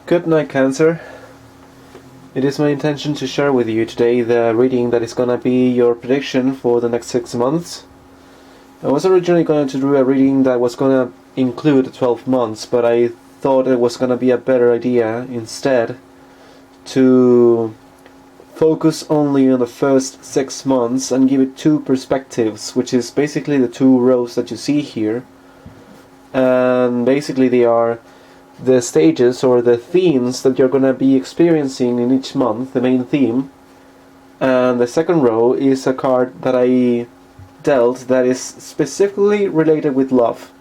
Good night, Cancer. It is my intention to share with you today the reading that is gonna be your prediction for the next 6 months. I was originally going to do a reading that was gonna include 12 months, but I thought it was gonna be a better idea instead to focus only on the first 6 months and give it two perspectives, which is basically the two rows that you see here. And basically they are the stages or the themes that you're going to be experiencing in each month, the main theme. And the second row is a card that I dealt that is specifically related with love,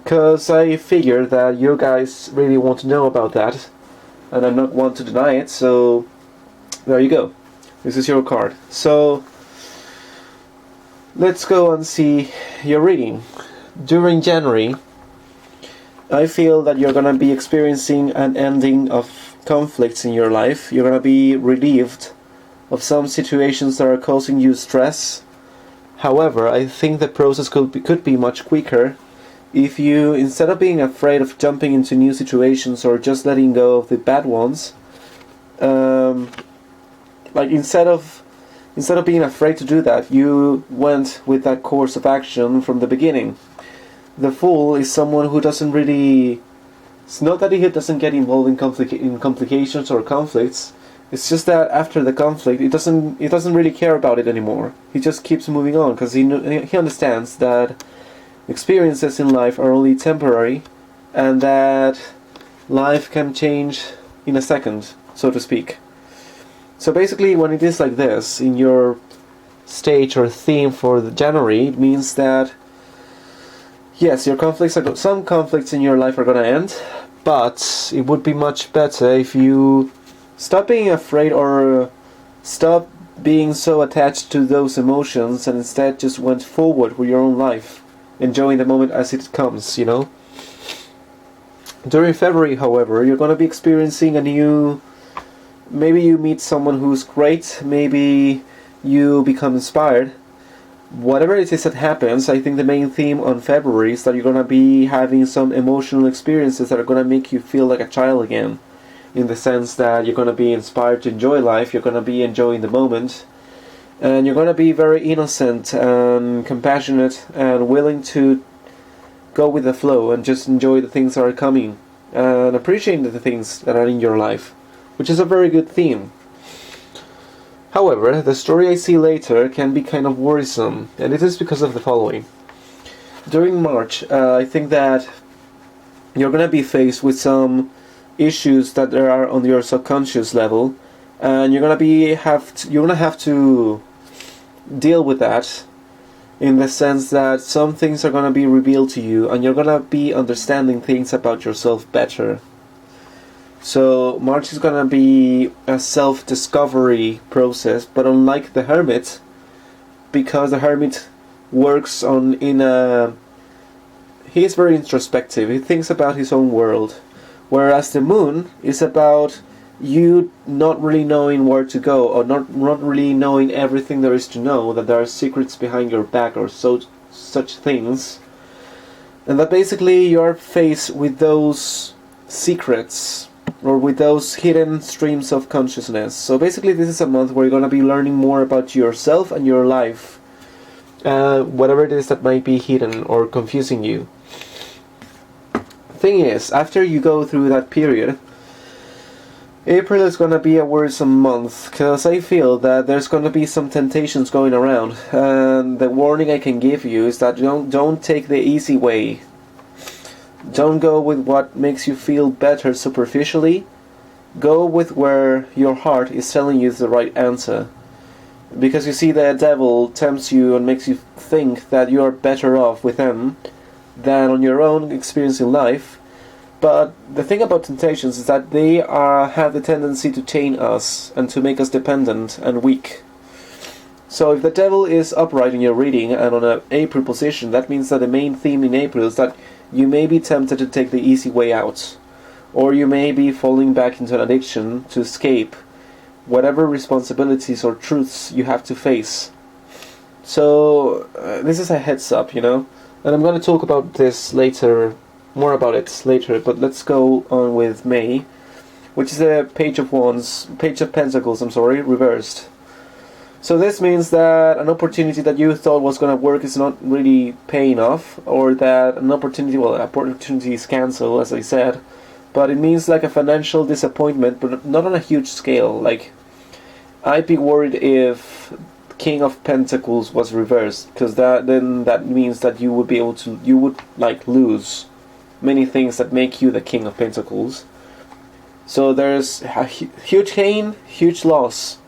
because I figured that you guys really want to know about that and I'm not one to deny it, so there you go. This is your card. So let's go and see your reading. During January, I feel that you're going to be experiencing an ending of conflicts in your life. You're going to be relieved of some situations that are causing you stress. However, I think the process could be much quicker if you, instead of being afraid of jumping into new situations or just letting go of the bad ones, instead of being afraid to do that, you went with that course of action from the beginning. The Fool is someone who doesn't really... It's not that he doesn't get involved in complications or conflicts. It's just that after the conflict, he doesn't really care about it anymore. He just keeps moving on because he understands that experiences in life are only temporary and that life can change in a second, so to speak. So basically, when it is like this in your stage or theme for the January, it means that yes, some conflicts in your life are going to end, but it would be much better if you stop being afraid or stop being so attached to those emotions and instead just went forward with your own life, enjoying the moment as it comes, you know. During February, however, you're going to be experiencing maybe you meet someone who's great, maybe you become inspired. Whatever it is that happens, I think the main theme on February is that you're going to be having some emotional experiences that are going to make you feel like a child again. In the sense that you're going to be inspired to enjoy life, you're going to be enjoying the moment, and you're going to be very innocent and compassionate and willing to go with the flow and just enjoy the things that are coming and appreciate the things that are in your life, which is a very good theme. However, the story I see later can be kind of worrisome, and it is because of the following. During March, I think that you're going to be faced with some issues that there are on your subconscious level, and you're going to have to deal with that in the sense that some things are going to be revealed to you, and you're going to be understanding things about yourself better. So March is going to be a self-discovery process, but unlike the Hermit, because the Hermit works he is very introspective, he thinks about his own world, whereas the Moon is about you not really knowing where to go, or not really knowing everything there is to know, that there are secrets behind your back or such things, and that basically you are faced with those secrets or with those hidden streams of consciousness. So basically this is a month where you're going to be learning more about yourself and your life, whatever it is that might be hidden or confusing you. Thing is, after you go through that period, April is going to be a worrisome month, because I feel that there's going to be some temptations going around, and the warning I can give you is that don't take the easy way. Don't go with what makes you feel better superficially. Go with where your heart is telling you the right answer. Because you see, the devil tempts you and makes you think that you are better off with them than on your own experience in life. But the thing about temptations is that they have the tendency to chain us and to make us dependent and weak. So if the devil is upright in your reading and on an April position, that means that the main theme in April is that you may be tempted to take the easy way out, or you may be falling back into an addiction to escape whatever responsibilities or truths you have to face. So this is a heads up, you know, and I'm going to talk about this later more about it later, but let's go on with May, which is a Page of Pentacles, reversed. So this means that an opportunity that you thought was going to work is not really paying off, or that an opportunity is cancelled, as I said, but it means like a financial disappointment, but not on a huge scale. Like, I'd be worried if King of Pentacles was reversed, because that means that you would like lose many things that make you the King of Pentacles. So there's a huge gain, huge loss.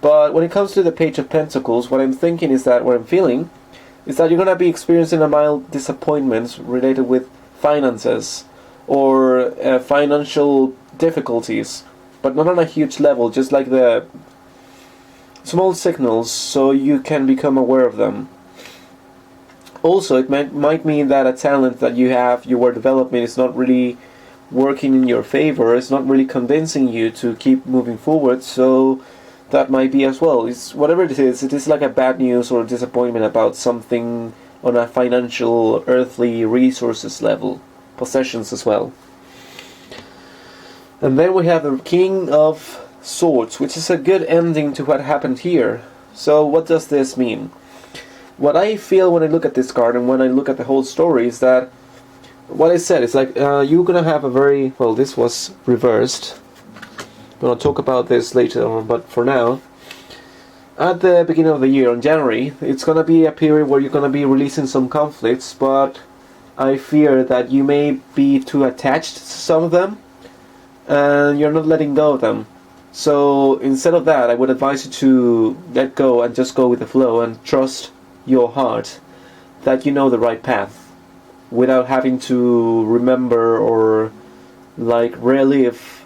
But when it comes to the Page of Pentacles, what I'm feeling is that you're going to be experiencing a mild disappointment related with finances or financial difficulties, but not on a huge level, just like the small signals, so you can become aware of them. Also, it might mean that a talent that you were developing is not really working in your favor, it's not really convincing you to keep moving forward, so that might be as well. It's whatever it is like a bad news or disappointment about something on a financial, earthly resources level, possessions as well. And then we have the King of Swords, which is a good ending to what happened here. So what does this mean? What I feel when I look at this card and when I look at the whole story is that what I said is like you're gonna have a very this was reversed. I'm going to talk about this later on, but for now, at the beginning of the year, in January, it's going to be a period where you're going to be releasing some conflicts, but I fear that you may be too attached to some of them, and you're not letting go of them. So instead of that, I would advise you to let go and just go with the flow and trust your heart that you know the right path, without having to remember or like relive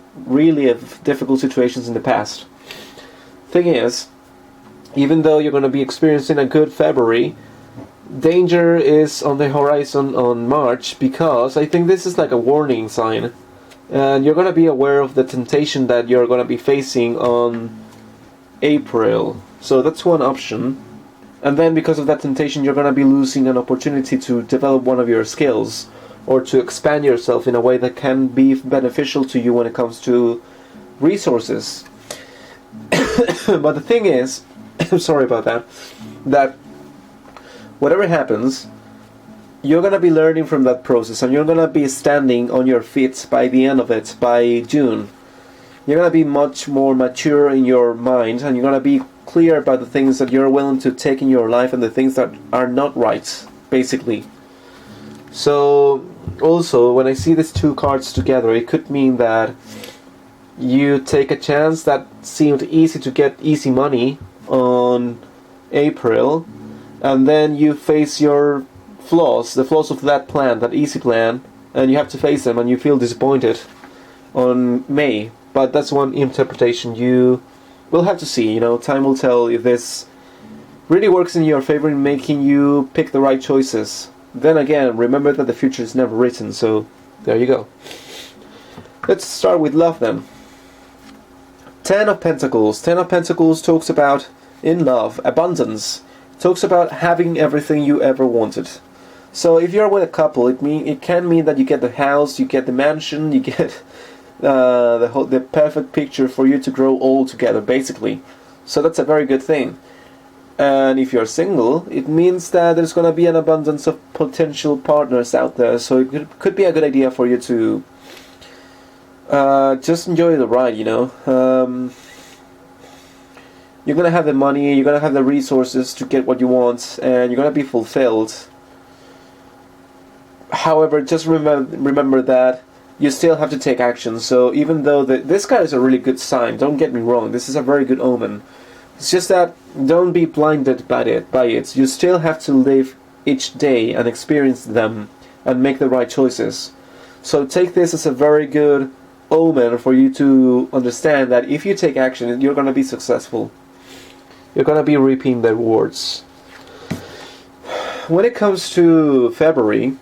difficult situations in the past. Thing is, even though you're going to be experiencing a good February, danger is on the horizon on March, because I think this is like a warning sign, and you're going to be aware of the temptation that you're going to be facing on April. So that's one option. And then because of that temptation, you're going to be losing an opportunity to develop one of your skills, or to expand yourself in a way that can be beneficial to you when it comes to resources. But the thing is, I'm sorry about that whatever happens, you're going to be learning from that process, and you're going to be standing on your feet by the end of it, by June. You're going to be much more mature in your mind, and you're going to be clear about the things that you're willing to take in your life and the things that are not right, basically. So also, when I see these two cards together, it could mean that you take a chance that seemed easy to get easy money on April, and then you face your flaws, the flaws of that plan, that easy plan, and you have to face them, and you feel disappointed on May. But that's one interpretation. You will have to see, time will tell if this really works in your favor in making you pick the right choices. Then again, remember that the future is never written, so there you go. Let's start with love then. Ten of Pentacles. Ten of Pentacles talks about, in love, abundance. It talks about having everything you ever wanted. So if you're with a couple, it can mean that you get the house, you get the mansion, you get the perfect picture for you to grow old together, basically. So that's a very good thing. And if you're single, it means that there's going to be an abundance of potential partners out there. So it could be a good idea for you to just enjoy the ride, You're going to have the money, you're going to have the resources to get what you want, and you're going to be fulfilled. However, just remember that you still have to take action. So even though this card is a really good sign, don't get me wrong, this is a very good omen. It's just that don't be blinded by it. You still have to live each day and experience them and make the right choices. So take this as a very good omen for you to understand that if you take action, you're going to be successful. You're going to be reaping the rewards. When it comes to February,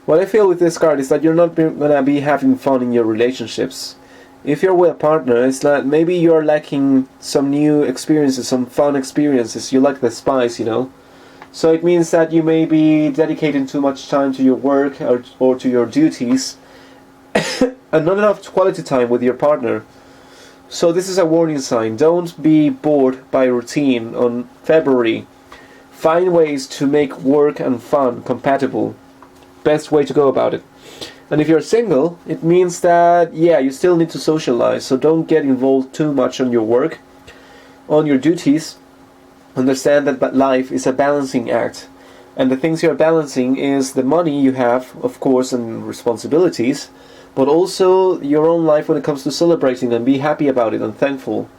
what I feel with this card is that you're not going to be having fun in your relationships. If you're with a partner, it's like maybe you're lacking some new experiences, some fun experiences. You like the spice, So it means that you may be dedicating too much time to your work or to your duties and not enough quality time with your partner. So this is a warning sign. Don't be bored by routine on February. Find ways to make work and fun compatible. Best way to go about it. And if you're single, it means that, yeah, you still need to socialize. So don't get involved too much on your work, on your duties. Understand that life is a balancing act. And the things you're balancing is the money you have, of course, and responsibilities, but also your own life when it comes to celebrating and be happy about it and thankful.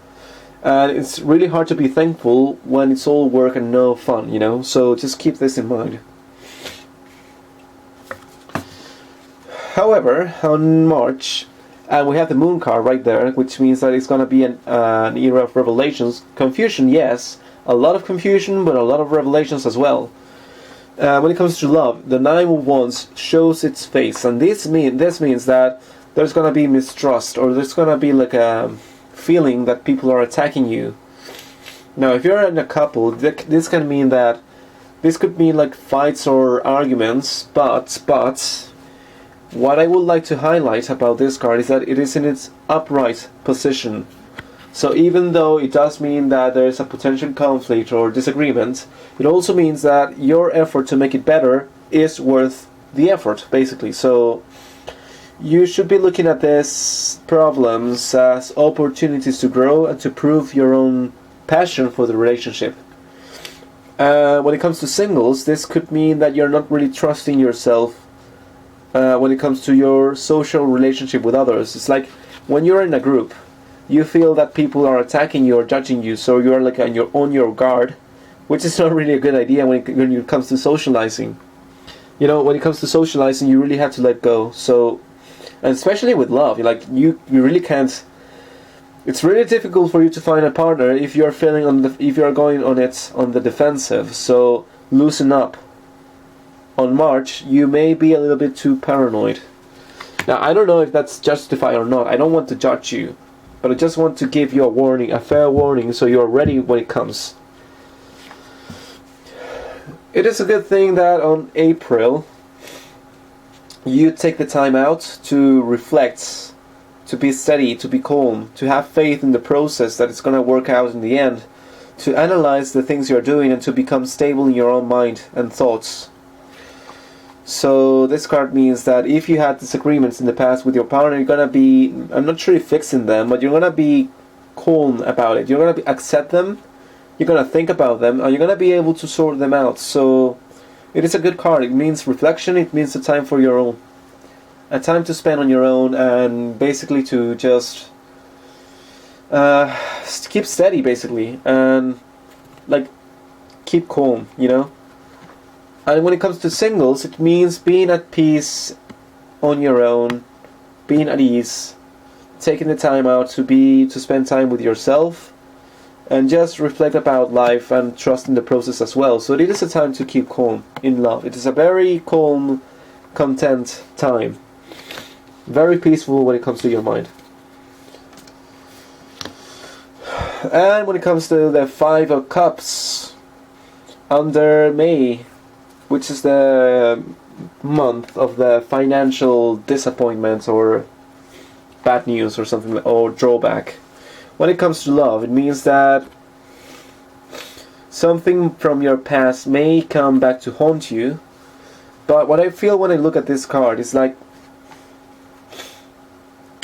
And it's really hard to be thankful when it's all work and no fun, you know? So just keep this in mind. However, on March, and we have the moon card right there, which means that it's going to be an era of revelations. Confusion, yes. A lot of confusion, but a lot of revelations as well. When it comes to love, the Nine of Wands shows its face, and this means that there's gonna be mistrust, or there's gonna be like a feeling that people are attacking you. Now, if you're in a couple, this can mean that this could mean like fights or arguments. But what I would like to highlight about this card is that it is in its upright position. So even though it does mean that there is a potential conflict or disagreement, it also means that your effort to make it better is worth the effort, basically. So you should be looking at these problems as opportunities to grow and to prove your own passion for the relationship. When it comes to singles, this could mean that you're not really trusting yourself when it comes to your social relationship with others. It's like when you're in a group, you feel that people are attacking you or judging you, so you're like on your guard, which is not really a good idea when it comes to socializing. You know, when it comes to socializing, you really have to let go. So, and especially with love, you really can't. It's really difficult for you to find a partner if you're if you're going on the defensive. So loosen up. On March, you may be a little bit too paranoid. Now, I don't know if that's justified or not. I don't want to judge you. But I just want to give you a warning, a fair warning, so you're ready when it comes. It is a good thing that on April, you take the time out to reflect, to be steady, to be calm, to have faith in the process that it's going to work out in the end, to analyze the things you're doing and to become stable in your own mind and thoughts. So this card means that if you had disagreements in the past with your partner, you're gonna be, I'm not sure if fixing them, but you're gonna be calm about it. You're gonna accept them, you're gonna think about them, and you're gonna be able to sort them out. So it is a good card. It means reflection. It means a time for your own, a time to spend on your own, and basically to just keep steady, basically, and like keep calm, you know. And when it comes to singles, it means being at peace on your own, being at ease, taking the time out to spend time with yourself, and just reflect about life and trust in the process as well. So it is a time to keep calm in love. It is a very calm, content time. Very peaceful when it comes to your mind. And when it comes to the Five of Cups, under May, which is the month of the financial disappointment or bad news or something, or drawback. When it comes to love, it means that something from your past may come back to haunt you. But what I feel when I look at this card is like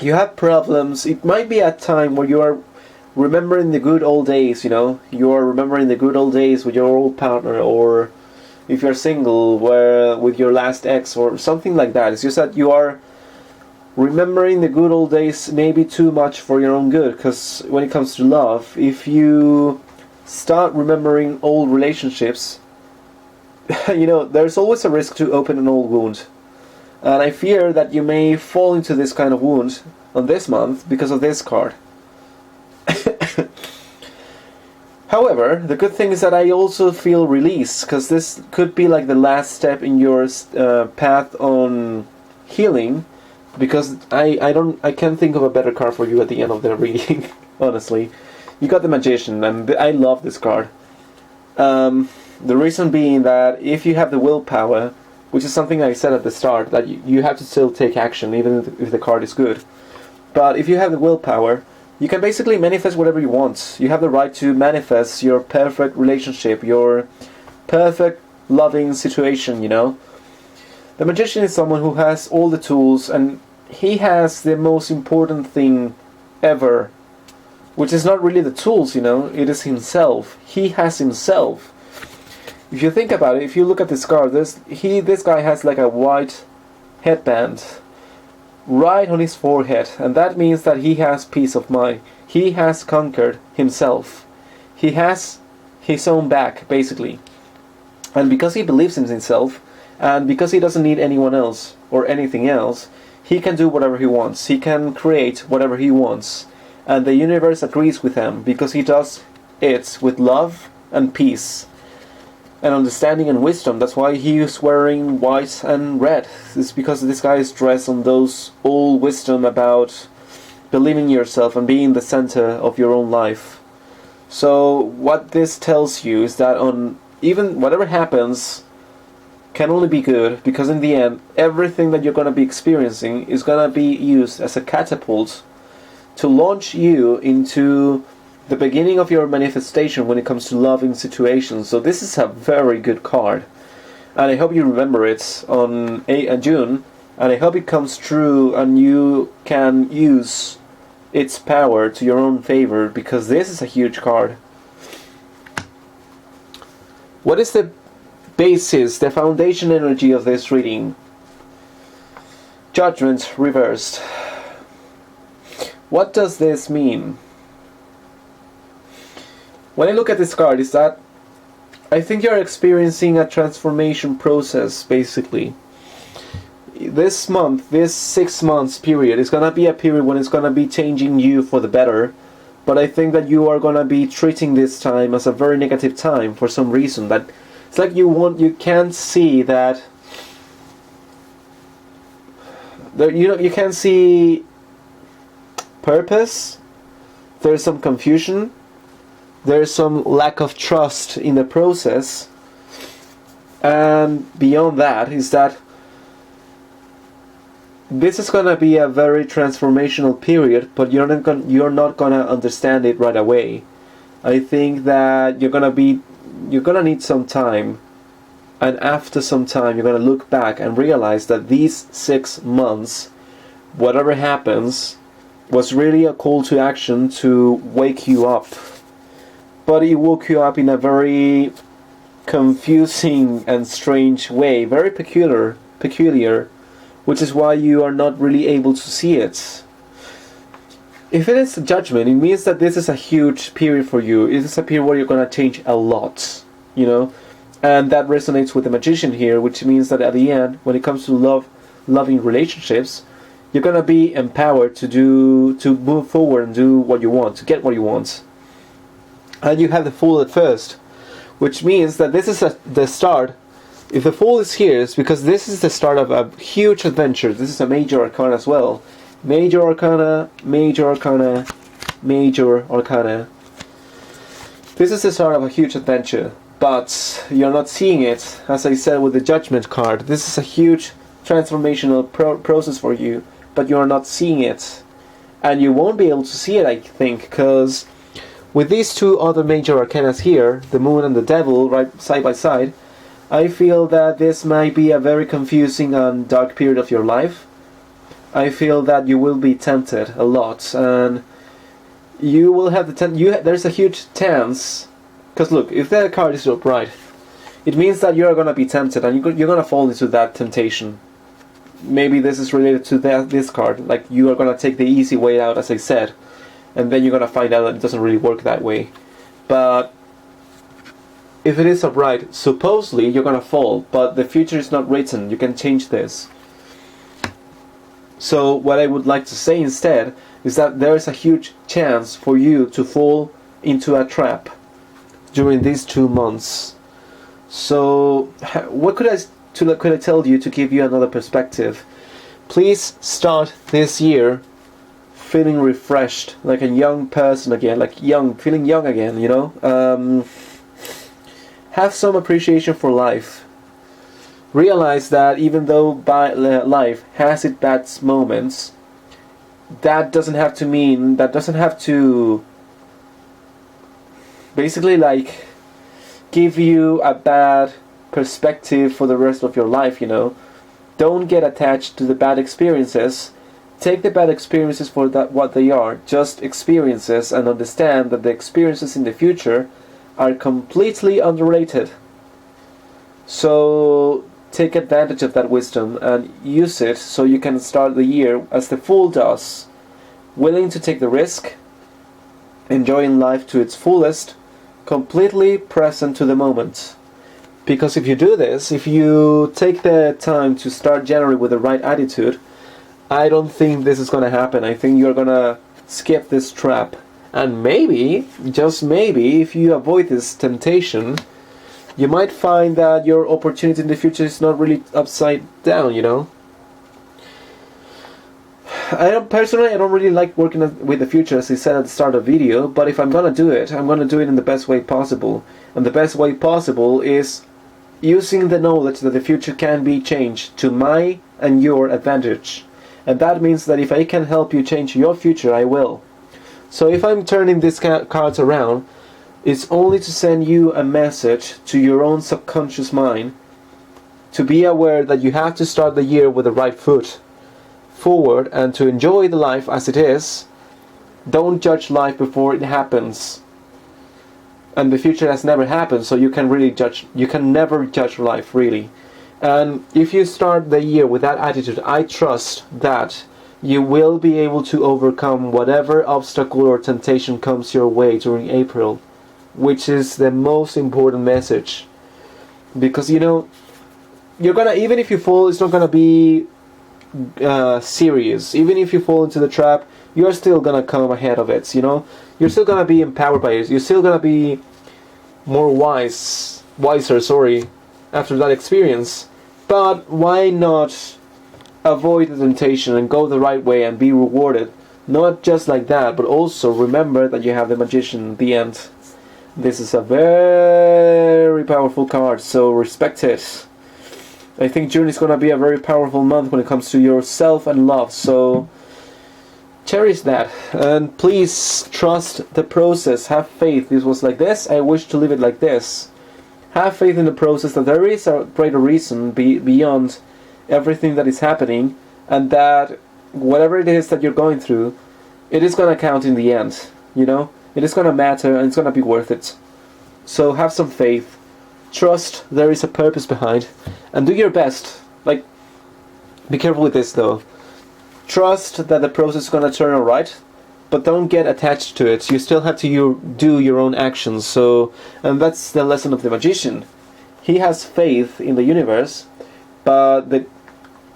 you have problems. It might be a time where you are remembering the good old days, you know. You are remembering the good old days with your old partner, or if you're single, with your last ex or something like that. It's just that you are remembering the good old days maybe too much for your own good. Because when it comes to love, if you start remembering old relationships, you know, there's always a risk to open an old wound. And I fear that you may fall into this kind of wound on this month because of this card. However, the good thing is that I also feel release, because this could be like the last step in your path on healing, because I can't think of a better card for you at the end of the reading. Honestly, you got the Magician, and I love this card. The reason being that if you have the willpower, which is something I said at the start, that you have to still take action even if the card is good. But if you have the willpower, you can basically manifest whatever you want. You have the right to manifest your perfect relationship, your perfect loving situation, you know. The magician is someone who has all the tools, and he has the most important thing ever, which is not really the tools, you know, it is himself. He has himself. If you think about it, if you look at this card, this guy has like a white headband right on his forehead, and that means that he has peace of mind. He has conquered himself. He has his own back, basically. And because he believes in himself, and because he doesn't need anyone else or anything else, he can do whatever he wants. He can create whatever he wants. And the universe agrees with him because he does it with love and peace and understanding and wisdom. That's why he is wearing white and red. It's because this guy is dressed on those old wisdom about believing in yourself and being the center of your own life. So what this tells you is that on even whatever happens can only be good, because in the end everything that you're going to be experiencing is going to be used as a catapult to launch you into the beginning of your manifestation when it comes to loving situations. So this is a very good card, and I hope you remember it on June, and I hope it comes true and you can use its power to your own favor, because this is a huge card. What is the basis, the foundation energy of this reading? Judgment reversed. What does this mean? When I look at this card, is that I think you're experiencing a transformation process, basically. This month, this 6 months period, is going to be a period when it's going to be changing you for the better. But I think that you are going to be treating this time as a very negative time for some reason. That it's like you can't see that there, you can't see purpose. There's some confusion. There's some lack of trust in the process, and beyond that is that this is going to be a very transformational period, but you're not going to understand it right away. I think that you're going to need some time, and after some time you're going to look back and realize that these 6 months, whatever happens, was really a call to action to wake you up. But it woke you up in a very confusing and strange way, very peculiar, which is why you are not really able to see it. If it is a judgment, it means that this is a huge period for you. It is a period where you're going to change a lot, you know, and that resonates with the magician here, which means that at the end, when it comes to loving relationships, you're going to be empowered to move forward and do what you want, to get what you want. And you have the Fool at first, which means that this is the start. If the Fool is here, it's because this is the start of a huge adventure. This is a major arcana as well. Major arcana, major arcana, major arcana. This is the start of a huge adventure, but you're not seeing it. As I said with the Judgment card, this is a huge transformational process for you, but you're not seeing it. And you won't be able to see it, I think, because with these two other major arcanas here, the Moon and the Devil, right side by side, I feel that this might be a very confusing and dark period of your life. I feel that you will be tempted a lot, and you will have there's a huge chance, because look, if the card is upright, it means that you're going to be tempted, and you're going to fall into that temptation. Maybe this is related to this card, like you are going to take the easy way out, as I said, and then you're going to find out that it doesn't really work that way. But if it is upright, supposedly you're going to fall, but the future is not written. You can change this. So what I would like to say instead is that there is a huge chance for you to fall into a trap during these 2 months. So what could I tell you to give you another perspective? Please start this year feeling refreshed, like a young person again, feeling young again, you know? Have some appreciation for life. Realize that even though life has its bad moments, that doesn't have to basically like give you a bad perspective for the rest of your life, you know. Don't get attached to the bad experiences. Take the bad experiences for what they are, just experiences, and understand that the experiences in the future are completely underrated. So take advantage of that wisdom and use it so you can start the year as the Fool does, willing to take the risk, enjoying life to its fullest, completely present to the moment. Because if you do this, if you take the time to start January with the right attitude, I don't think this is going to happen. I think you're going to skip this trap. And maybe, just maybe, if you avoid this temptation, you might find that your opportunity in the future is not really upside down, you know. I don't really like working with the future, as I said at the start of the video, but if I'm going to do it, I'm going to do it in the best way possible. And the best way possible is using the knowledge that the future can be changed to my and your advantage. And that means that if I can help you change your future, I will. So if I'm turning these cards around, it's only to send you a message to your own subconscious mind to be aware that you have to start the year with the right foot forward and to enjoy the life as it is. Don't judge life before it happens. And the future has never happened, so you can never judge life, really. And if you start the year with that attitude, I trust that you will be able to overcome whatever obstacle or temptation comes your way during April, which is the most important message. Because, you know, you're gonna, even if you fall, it's not gonna be serious. Even if you fall into the trap, you're still gonna come ahead of it, you know. You're still gonna be empowered by it. You're still gonna be more wiser, after that experience. But why not avoid the temptation and go the right way and be rewarded? Not just like that, but also remember that you have the Magician at the end. This is a very powerful card, so respect it. I think June is going to be a very powerful month when it comes to yourself and love, so cherish that. And please trust the process. Have faith. This was like this. I wish to live it like this. Have faith in the process, that there is a greater reason beyond everything that is happening, and that whatever it is that you're going through, it is going to count in the end, you know? It is going to matter, and it's going to be worth it. So have some faith. Trust there is a purpose behind, and do your best. Like, be careful with this though. Trust that the process is going to turn out right, but don't get attached to it. You still have to do your own actions. So, and that's the lesson of the Magician. He has faith in the universe, but the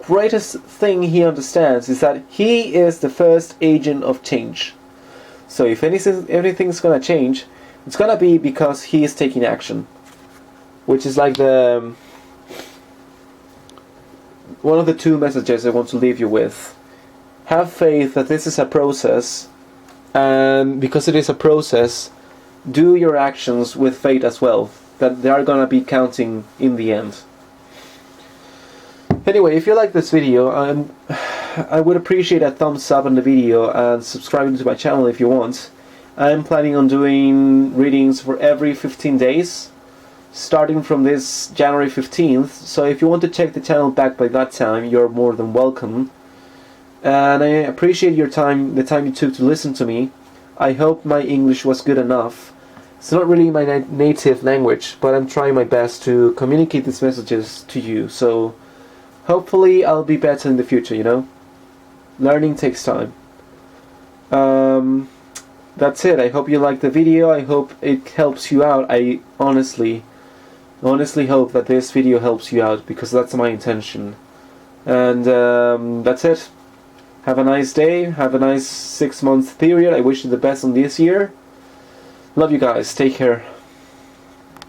greatest thing he understands is that he is the first agent of change. So if anything's going to change, it's going to be because he is taking action. Which is like one of the two messages I want to leave you with. Have faith that this is a process, and because it is a process, do your actions with faith as well, that they are going to be counting in the end. Anyway, if you like this video, I would appreciate a thumbs up on the video and subscribing to my channel if you want. I'm planning on doing readings for every 15 days, starting from this January 15th, so if you want to check the channel back by that time, you're more than welcome. And I appreciate your time, the time you took to listen to me. I hope my English was good enough. It's not really my native language, but I'm trying my best to communicate these messages to you, so hopefully I'll be better in the future, you know? Learning takes time. That's it. I hope you liked the video. I hope it helps you out. I honestly hope that this video helps you out, because that's my intention. And that's it. Have a nice day. Have a nice 6-month period. I wish you the best on this year. Love you guys. Take care.